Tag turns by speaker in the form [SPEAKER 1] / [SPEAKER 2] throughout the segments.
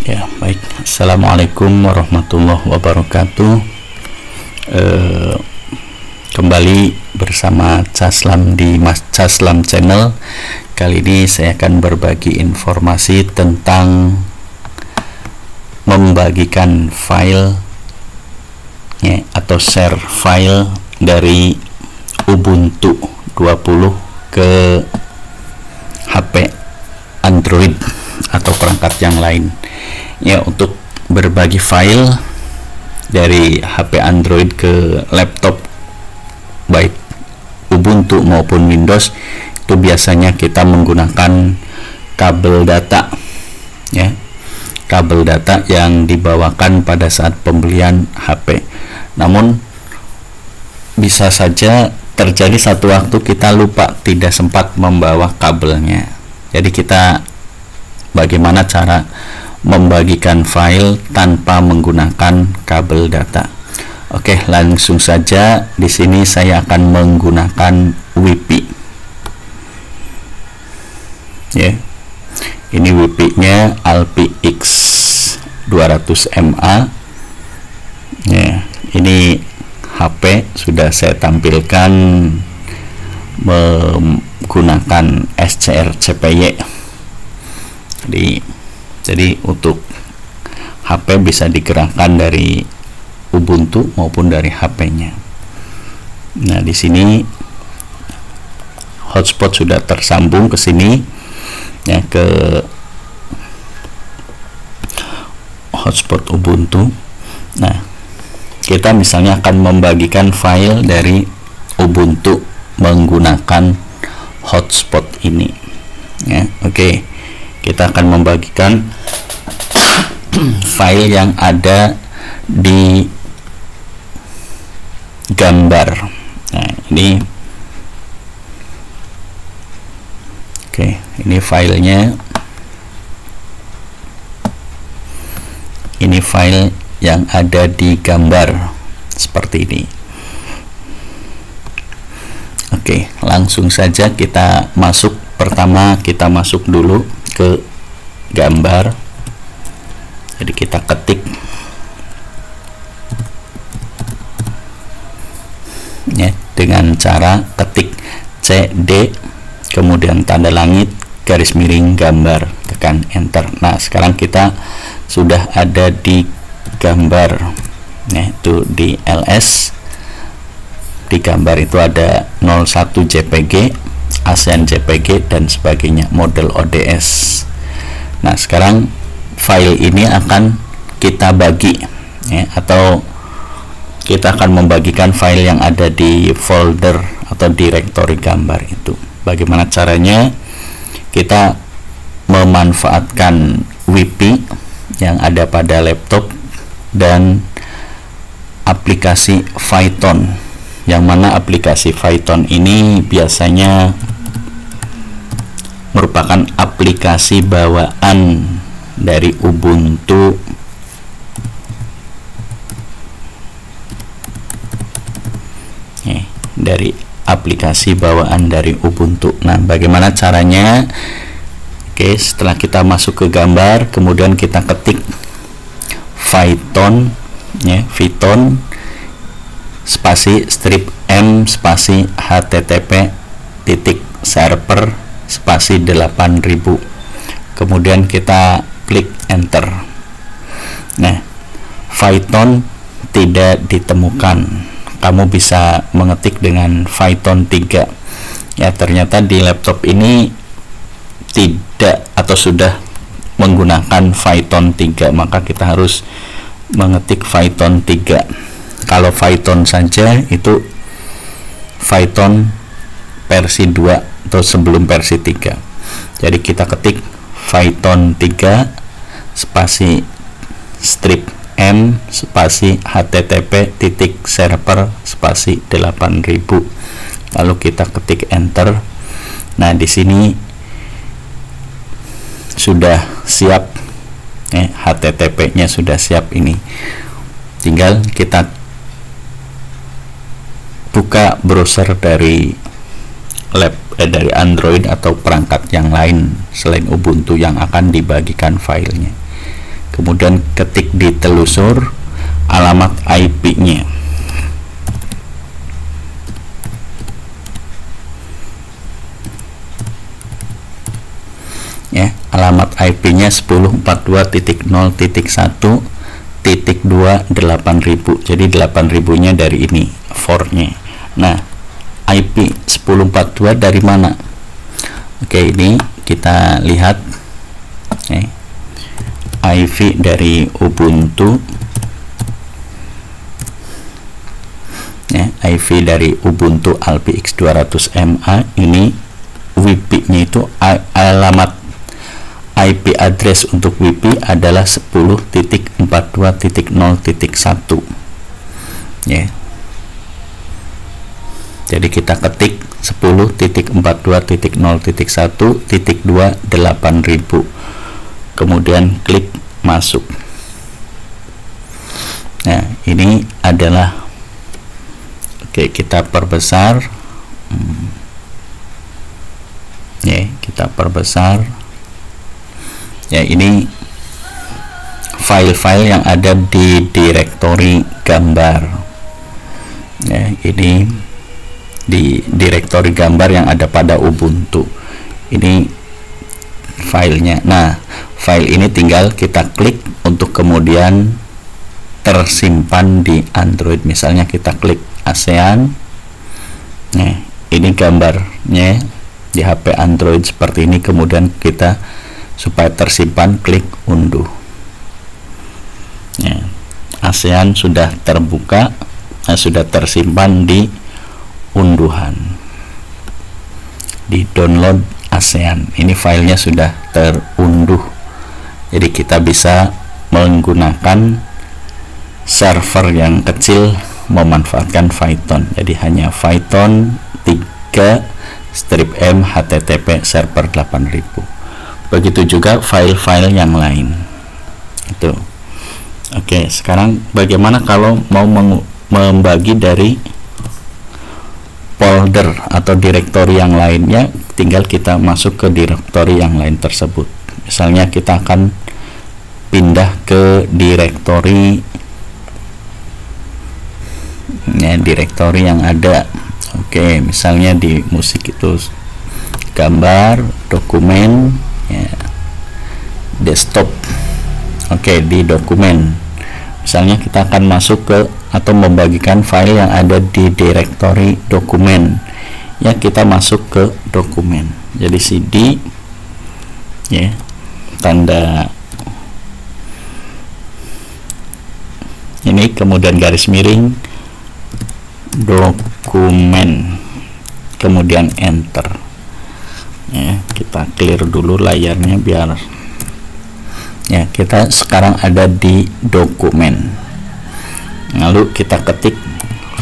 [SPEAKER 1] Ya, baik. Assalamualaikum warahmatullahi wabarakatuh. Kembali bersama Caslam di Mas Caslam Channel. Kali ini saya akan berbagi informasi tentang membagikan file ya, atau share file dari Ubuntu 20 ke HP Android atau perangkat yang lain. Ya, untuk berbagi file dari HP Android ke laptop baik Ubuntu maupun Windows, itu biasanya kita menggunakan kabel data ya, kabel data yang dibawakan pada saat pembelian HP. Namun bisa saja terjadi satu waktu kita lupa, tidak sempat membawa kabelnya. Jadi kita bagaimana cara membagikan file tanpa menggunakan kabel data. Oke, langsung saja. Di sini saya akan menggunakan WiFi. Ya. Ini WiFi-nya Alpi X 200 mA. Ya, ini HP sudah saya tampilkan menggunakan SCR CPY. Jadi untuk HP bisa digerakkan dari Ubuntu maupun dari HP-nya. Nah, di sini hotspot sudah tersambung ke sini ya, ke hotspot Ubuntu. Nah, kita misalnya akan membagikan file dari Ubuntu menggunakan hotspot ini ya. Oke, kita akan membagikan file yang ada di gambar. Nah, ini oke, ini filenya. Ini file yang ada di gambar seperti ini. Oke, langsung saja kita masuk. Pertama kita masuk dulu ke gambar. Jadi kita ketik ya, dengan cara ketik CD kemudian tanda langit garis miring gambar, tekan enter. Nah, sekarang kita sudah ada di gambar ya, itu di LS. Di gambar itu ada 01 JPG, ASEAN JPG dan sebagainya, model ODS. Nah, sekarang file ini akan kita bagi ya, atau kita akan membagikan file yang ada di folder atau direktori gambar itu. Bagaimana caranya? Kita memanfaatkan WiFi yang ada pada laptop dan aplikasi Python, yang mana aplikasi Python ini biasanya merupakan aplikasi bawaan dari Ubuntu dari aplikasi bawaan dari Ubuntu. Nah, bagaimana caranya? Oke, setelah kita masuk ke gambar, kemudian kita ketik Python ya, Python spasi strip m spasi http titik server spasi 8000, kemudian kita klik enter. Nah, Python tidak ditemukan. Kamu bisa mengetik dengan Python 3 ya, ternyata di laptop ini tidak atau sudah menggunakan Python 3, maka kita harus mengetik Python 3. Kalau Python saja itu Python versi 2 atau sebelum versi 3. Jadi kita ketik Python 3 spasi strip m spasi http titik server spasi 8000, lalu kita ketik enter. Nah, di sini sudah siap ya, HTTP nya sudah siap. Ini tinggal kita buka browser dari dari Android atau perangkat yang lain selain Ubuntu yang akan dibagikan filenya. kemudian ketik di telusur alamat IP-nya. Ya, alamat IP-nya 1042.0.1.28000. Jadi 8000-nya dari ini, for-nya. Nah, IP 1042 dari mana? Oke, ini kita lihat. IP dari Ubuntu. Ya, IP dari Ubuntu Alpi X200MA. Ini WiFi-nya itu alamat IP address untuk WiFi adalah 10.42.0.1. ya. Jadi kita ketik 10.42.0.1.28000, kemudian klik masuk. Nah, ini adalah, oke, kita perbesar. Ya, kita perbesar. Ya, ini file-file yang ada di direktori gambar. Ya, ini di direktori gambar yang ada pada Ubuntu. Ini filenya. Nah, file ini tinggal kita klik untuk kemudian tersimpan di Android. Misalnya kita klik ASEAN. Nah, ini gambarnya di HP Android seperti ini. Kemudian kita, supaya tersimpan, klik unduh. Ya, ASEAN sudah terbuka, sudah tersimpan di unduhan, di download ASEAN. Ini filenya sudah terunduh. Jadi kita bisa menggunakan server yang kecil memanfaatkan Python. Jadi hanya Python 3/M HTTP server 8000. Begitu juga file-file yang lain. Itu. Oke, sekarang bagaimana kalau mau membagi dari folder atau direktori yang lainnya? Tinggal kita masuk ke direktori yang lain tersebut. Misalnya kita akan pindah ke direktori direktori yang ada. Oke, misalnya di musik itu gambar, dokumen, ya, desktop. Oke, di dokumen. Misalnya kita akan masuk ke atau membagikan file yang ada di direktori dokumen. Ya, kita masuk ke dokumen. Jadi CD, ya, tanda ini, kemudian garis miring dokumen, kemudian enter. Ya, kita clear dulu layarnya biar, ya, kita sekarang ada di dokumen. Lalu kita ketik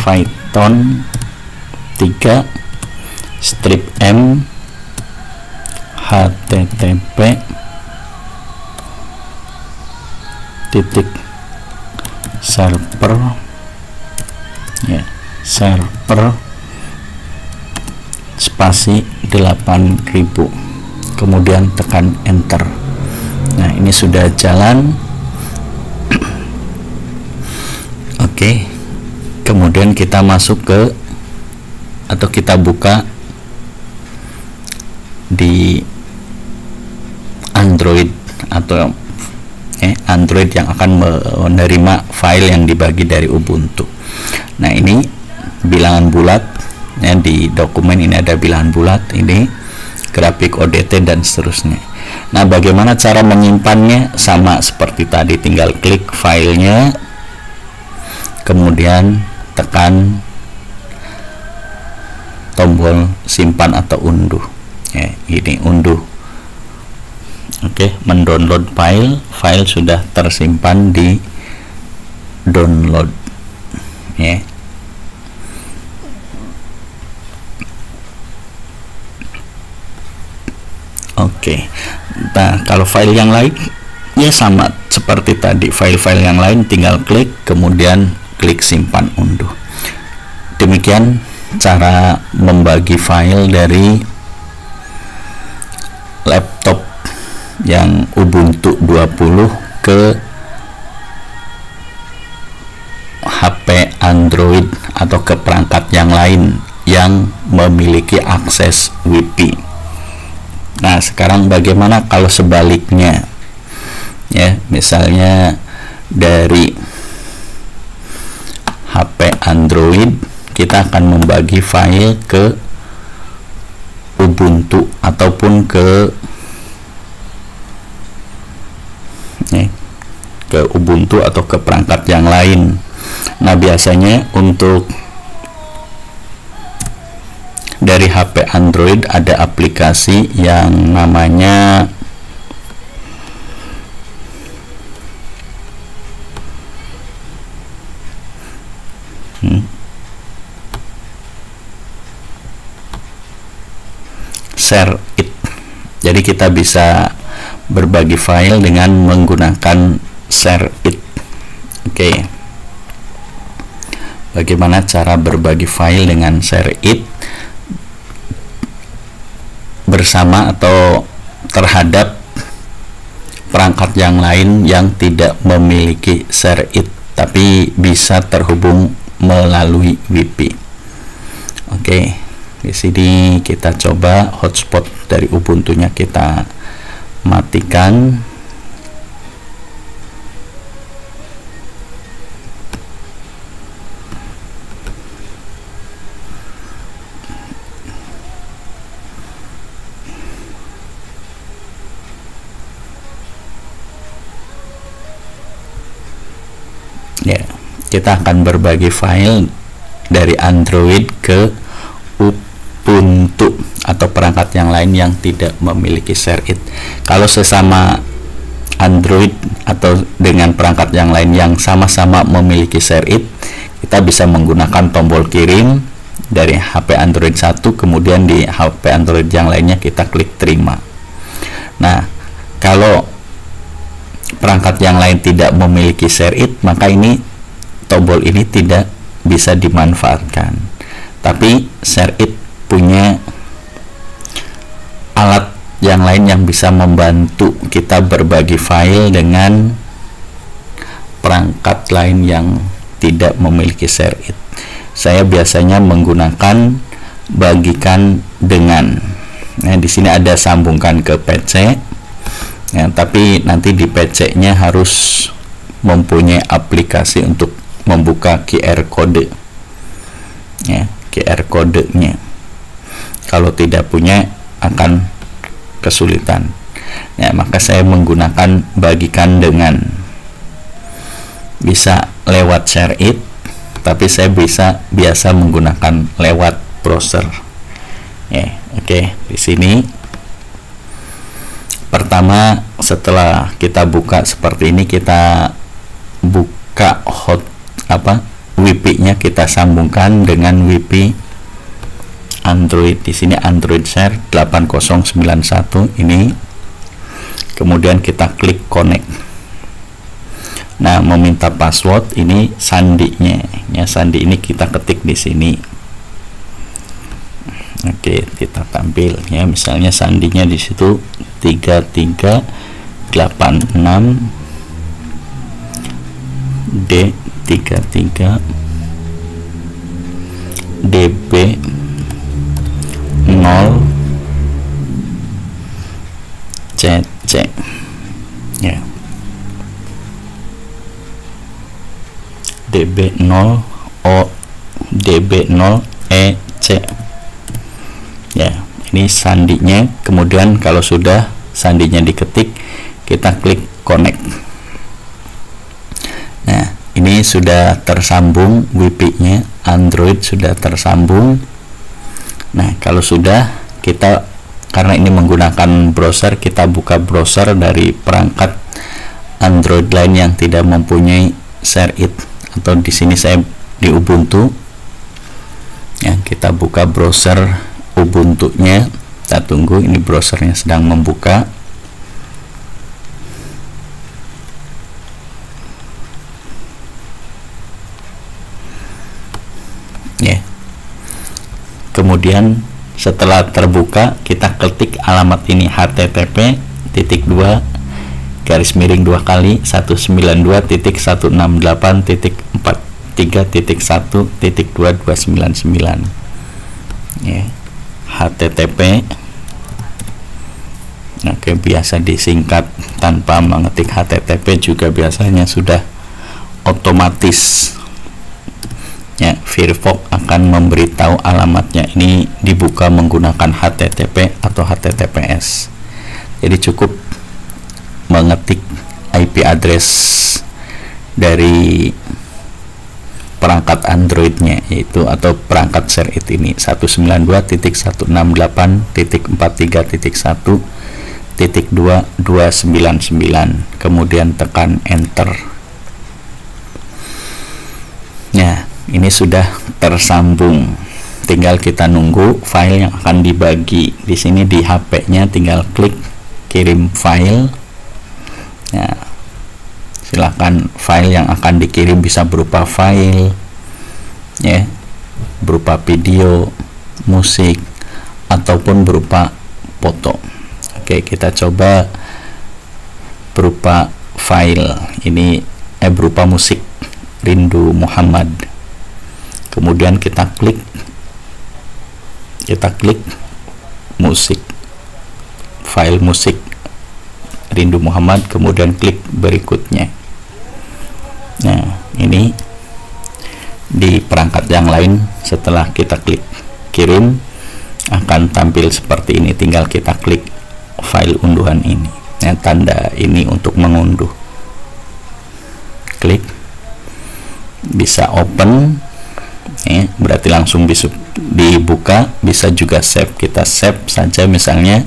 [SPEAKER 1] Python 3/M HTTP server, ya, server spasi 8000, kemudian tekan enter. Nah, ini sudah jalan. Oke, kemudian kita masuk ke atau kita buka di Android atau Android yang akan menerima file yang dibagi dari Ubuntu. Nah, ini bilangan bulat, ya, di dokumen ini ada bilangan bulat, ini grafik ODT dan seterusnya. Nah, bagaimana cara menyimpannya? Sama seperti tadi, tinggal klik filenya, kemudian tekan tombol simpan atau unduh. Ya, ini unduh. Oke, mendownload file sudah tersimpan di download. Ya. Oke. Nah, kalau file yang lain ya sama seperti tadi, file-file yang lain tinggal klik, kemudian klik simpan unduh. Demikian cara membagi file dari laptop yang Ubuntu 20 ke HP Android atau ke perangkat yang lain yang memiliki akses Wi-Fi. Nah, sekarang bagaimana kalau sebaliknya? Ya, misalnya dari HP Android kita akan membagi file ke Ubuntu ataupun ke Ubuntu atau ke perangkat yang lain. Nah, biasanya untuk dari HP Android ada aplikasi yang namanya Share It. Jadi kita bisa berbagi file dengan menggunakan Share It. Oke. Bagaimana cara berbagi file dengan Share It bersama atau terhadap perangkat yang lain yang tidak memiliki Share It tapi bisa terhubung melalui Wi-Fi. Oke. Di sini kita coba hotspot dari Ubuntu-nya kita matikan. Ya, kita akan berbagi file dari Android ke Ubuntu atau perangkat yang lain yang tidak memiliki Share It. Kalau sesama Android atau dengan perangkat yang lain yang sama-sama memiliki Share It, kita bisa menggunakan tombol kirim dari HP Android 1, kemudian di HP Android yang lainnya kita klik terima. Nah, kalau perangkat yang lain tidak memiliki Share It, maka ini tombol ini tidak bisa dimanfaatkan. Tapi Share It punya alat yang lain yang bisa membantu kita berbagi file dengan perangkat lain yang tidak memiliki Share It. Saya biasanya menggunakan bagikan dengan. Nah, di sini ada sambungkan ke PC. Ya, tapi nanti di PC-nya harus mempunyai aplikasi untuk membuka QR code. Ya, QR kodenya. Kalau tidak punya akan kesulitan. Ya, maka saya menggunakan bagikan dengan. Bisa lewat Share It, tapi saya biasa menggunakan lewat browser. Ya, oke. Di sini pertama setelah kita buka seperti ini, kita buka Wi-Fi-nya, kita sambungkan dengan Wi-Fi Android. Di sini Android Share 8091 ini. Kemudian kita klik connect. Nah, meminta password, ini sandinya. Ya, sandi ini kita ketik di sini. Oke, kita tampil ya, misalnya sandinya di situ 3386 D33 DB 0 CC ya, DB0 O DB0 EC ya. Ini sandinya. Kemudian kalau sudah sandinya diketik, kita klik connect. Nah, ini sudah tersambung, Wi-Fi-nya Android sudah tersambung. Nah, kalau sudah, kita karena ini menggunakan browser, kita buka browser dari perangkat Android lain yang tidak mempunyai Share It, atau di sini saya di Ubuntu ya. Kita buka browser Ubuntu-nya. Kita tunggu, ini browsernya sedang membuka. Ya. Kemudian setelah terbuka, kita ketik alamat ini http:// garis miring 2 kali 192.168.43.1.2299 ya, HTTP. Oke, biasa disingkat tanpa mengetik HTTP juga biasanya sudah otomatis ya. Firefox akan memberitahu alamatnya ini dibuka menggunakan HTTP atau HTTPS. Jadi cukup mengetik IP address dari perangkat Androidnya yaitu atau perangkat share it ini 192.168.43.1.2299, kemudian tekan enter. Nah, ini sudah tersambung, tinggal kita nunggu file yang akan dibagi. Di sini di HP-nya tinggal klik kirim file. Nah, silakan file yang akan dikirim bisa berupa file ya, berupa video, musik, ataupun berupa foto. Oke, kita coba berupa file ini berupa musik Rindu Muhammad. Kemudian kita klik musik, file musik Rindu Muhammad, kemudian klik berikutnya. Nah, ini di perangkat yang lain setelah kita klik kirim akan tampil seperti ini, tinggal kita klik file unduhan ini ya, tanda ini untuk mengunduh, klik, bisa open ya, berarti langsung bisa dibuka. Bisa juga save, kita save saja misalnya,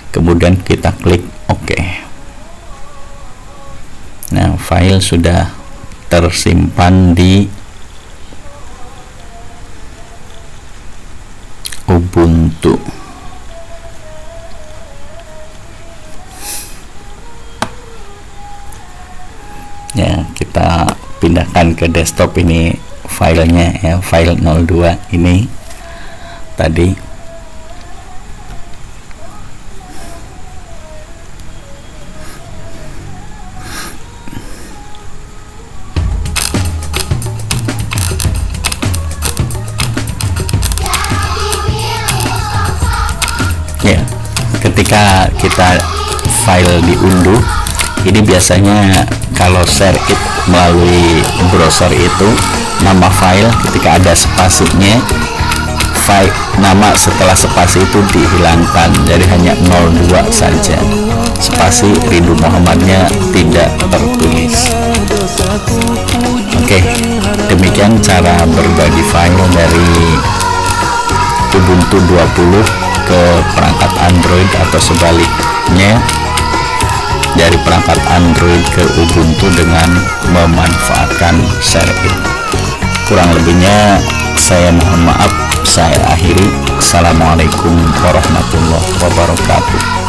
[SPEAKER 1] kemudian kita klik OK. Nah, file sudah tersimpan di Ubuntu. Ya, kita pindahkan ke desktop ini filenya ya, file 02 ini tadi. Ya, ketika kita file diunduh ini biasanya kalau share it melalui browser itu nama file ketika ada spasinya, file nama setelah spasi itu dihilangkan, jadi hanya 02 saja, spasi Rindu Muhammadnya tidak tertulis. Oke, demikian cara berbagi file dari Ubuntu 20 ke perangkat Android atau sebaliknya dari perangkat Android ke Ubuntu dengan memanfaatkan share it. Kurang lebihnya saya mohon maaf, saya akhiri. Assalamualaikum warahmatullahi wabarakatuh.